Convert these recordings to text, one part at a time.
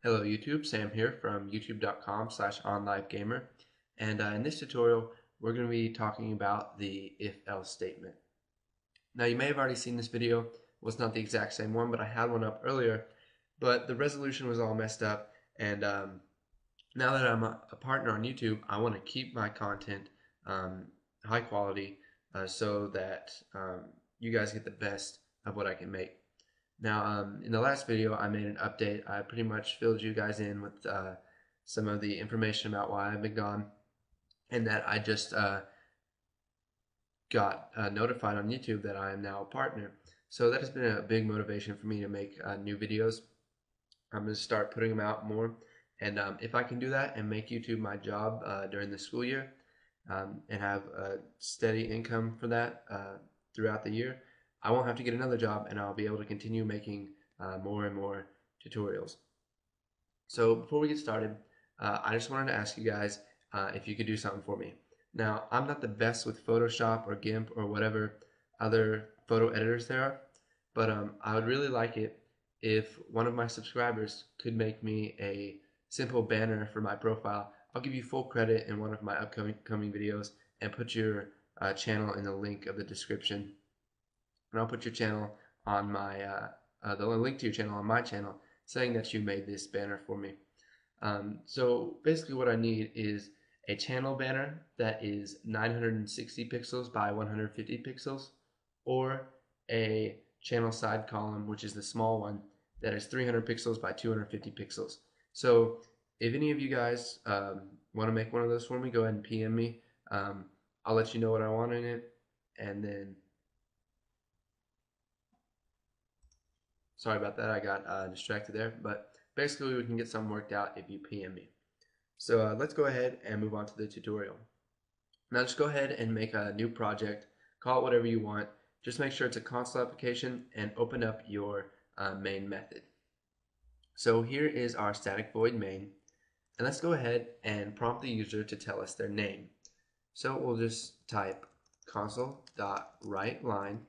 Hello YouTube, Sam here from youtube.com/onlivegamer, and in this tutorial we're going to be talking about the if-else statement. Now you may have already seen this video. Well, it's not the exact same one, but I had one up earlier, but the resolution was all messed up, and now that I'm a partner on YouTube, I want to keep my content um, high quality so that you guys get the best of what I can make. Now, in the last video, I made an update. I pretty much filled you guys in with some of the information about why I've been gone, and that I just got notified on YouTube that I am now a partner. So that has been a big motivation for me to make new videos. I'm going to start putting them out more, and if I can do that and make YouTube my job during the school year and have a steady income for that throughout the year, I won't have to get another job, and I'll be able to continue making more and more tutorials. So before we get started, I just wanted to ask you guys if you could do something for me. Now, I'm not the best with Photoshop or GIMP or whatever other photo editors there are, but I would really like it if one of my subscribers could make me a simple banner for my profile. I'll give you full credit in one of my upcoming videos and put your channel in the link of the description. And I'll put your channel on my the link to your channel on my channel, saying that you made this banner for me. So basically what I need is a channel banner that is 960 pixels by 150 pixels, or a channel side column, which is the small one, that is 300 pixels by 250 pixels. So if any of you guys want to make one of those for me, go ahead and PM me. I'll let you know what I want in it, and then sorry about that, I got distracted there, but basically we can get something worked out if you PM me. So let's go ahead and move on to the tutorial. Now just go ahead and make a new project, call it whatever you want. Just make sure it's a console application and open up your main method. So here is our static void main, and let's go ahead and prompt the user to tell us their name. So we'll just type console.writeLine,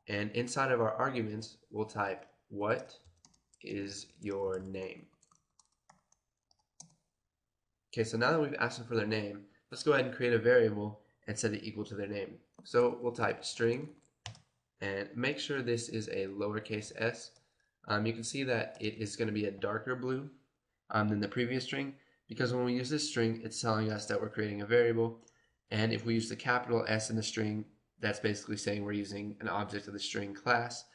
and inside of our arguments we'll type what is your name. Okay, so now that we've asked them for their name, let's go ahead and create a variable and set it equal to their name. So we'll type string, and make sure this is a lowercase s. You can see that it is going to be a darker blue than the previous string, because when we use this string, it's telling us that we're creating a variable, and if we use the capital S in the string, that's basically saying we're using an object of the string class,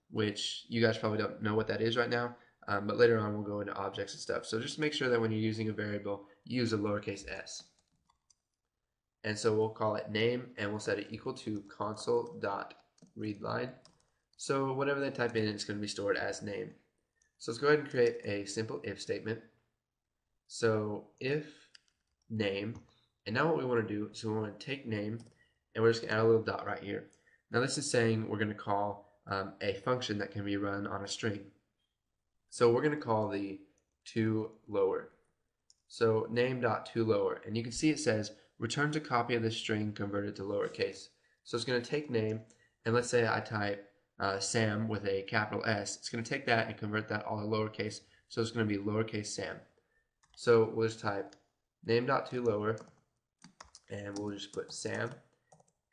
which you guys probably don't know what that is right now, but later on we'll go into objects and stuff. So just make sure that when you're using a variable, you use a lowercase s. And so we'll call it name, and we'll set it equal to console.readLine. So whatever they type in, it's going to be stored as name. So let's go ahead and create a simple if statement. So if name, and now what we want to do is we want to take name, and we're just going to add a little dot right here. Now this is saying we're going to call a function that can be run on a string. So we're going to call the toLower. So name.toLower, and you can see it says returns a copy of this string converted to lowercase. So it's going to take name, and let's say I type Sam with a capital S. It's going to take that and convert that all to lowercase, so it's going to be lowercase Sam. So we'll just type name.toLower, and we'll just put Sam,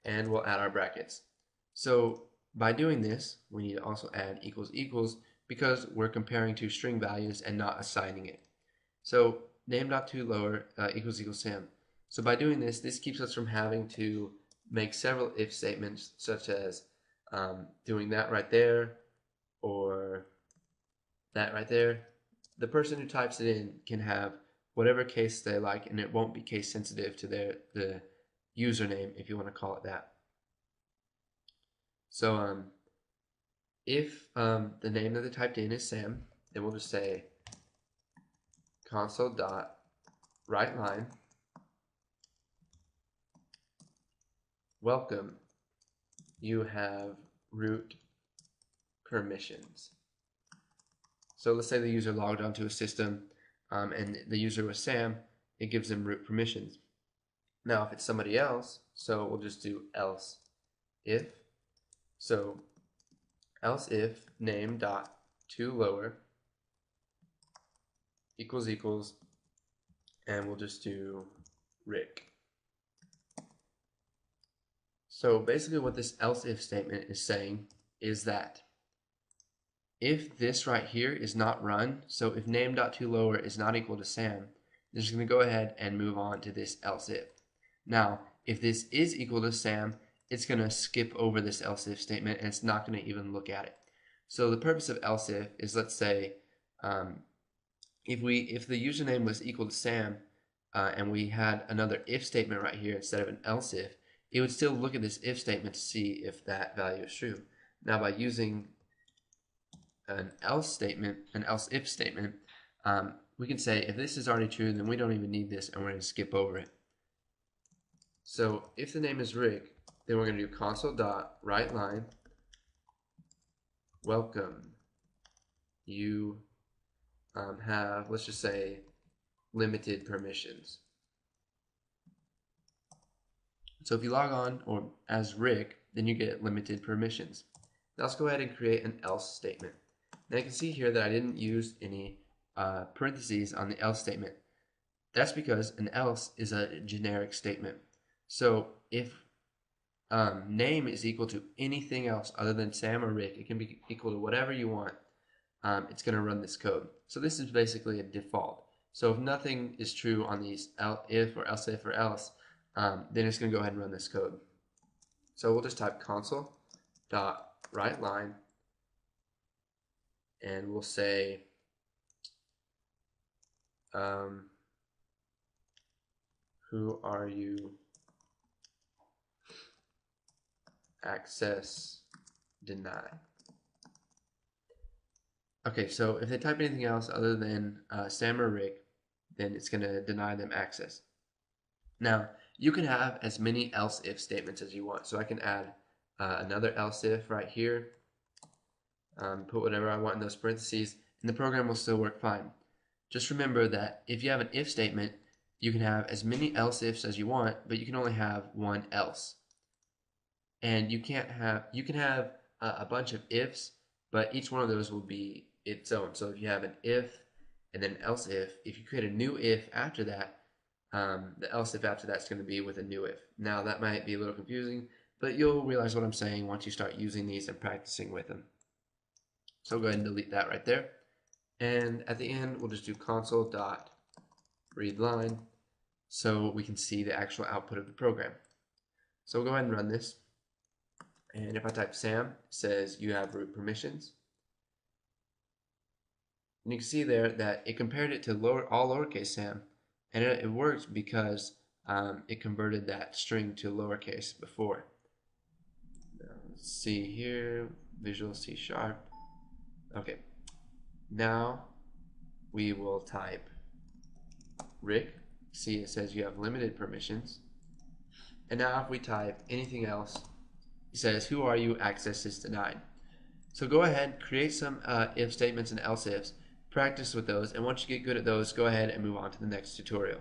and we'll add our brackets. So by doing this, we need to also add equals equals, because we're comparing two string values and not assigning it. So name.toLower equals equals Sam. So by doing this, this keeps us from having to make several if statements, such as doing that right there or that right there. The person who types it in can have whatever case they like, and it won't be case sensitive to the username, if you want to call it that. So if the name that they typed in is Sam, then we'll just say console.writeLine, welcome, you have root permissions. So let's say the user logged onto a system and the user was Sam, it gives them root permissions. Now if it's somebody else, so we'll just do else if. So else if name.toLower equals, and we'll just do Rick. So basically what this else if statement is saying is that if this right here is not run, so if name.toLower is not equal to Sam, they're just going to go ahead and move on to this else if. Now, if this is equal to Sam, it's going to skip over this else if statement and it's not going to even look at it. So the purpose of else if is, let's say, if the username was equal to Sam and we had another if statement right here instead of an else if, it would still look at this if statement to see if that value is true. Now by using an else statement, an else if statement, we can say if this is already true, then we don't even need this and we're going to skip over it. So if the name is Rick, then we're going to do console.writeLine welcome. You have, let's just say, limited permissions. So if you log on or as Rick, then you get limited permissions. Now let's go ahead and create an else statement. Now you can see here that I didn't use any parentheses on the else statement. That's because an else is a generic statement. So if name is equal to anything else other than Sam or Rick, it can be equal to whatever you want. It's going to run this code. So this is basically a default. So if nothing is true on these if or else if or else, then it's going to go ahead and run this code. So we'll just type console.writeLine and we'll say who are you? Access denied. Okay, so if they type anything else other than Sam or Rick, then it's going to deny them access. Now, you can have as many else if statements as you want. So I can add another else if right here, put whatever I want in those parentheses, and the program will still work fine. Just remember that if you have an if statement, you can have as many else ifs as you want, but you can only have one else. And you can have a bunch of ifs, but each one of those will be its own. So if you have an if and then else if you create a new if after that, the else if after that's going to be with a new if. Now that might be a little confusing, but you'll realize what I'm saying once you start using these and practicing with them. So go ahead and delete that right there. And at the end, we'll just do console.readLine so we can see the actual output of the program. So we'll go ahead and run this. And if I type Sam, it says you have root permissions. And you can see there that it compared it to all lowercase Sam, and it worked because it converted that string to lowercase before. Now, let's see here, Visual C#. Okay, now we will type Rick. See, it says you have limited permissions. And now if we type anything else, it says, who are you? Access is denied. So go ahead, create some if statements and else ifs, practice with those, and once you get good at those, go ahead and move on to the next tutorial.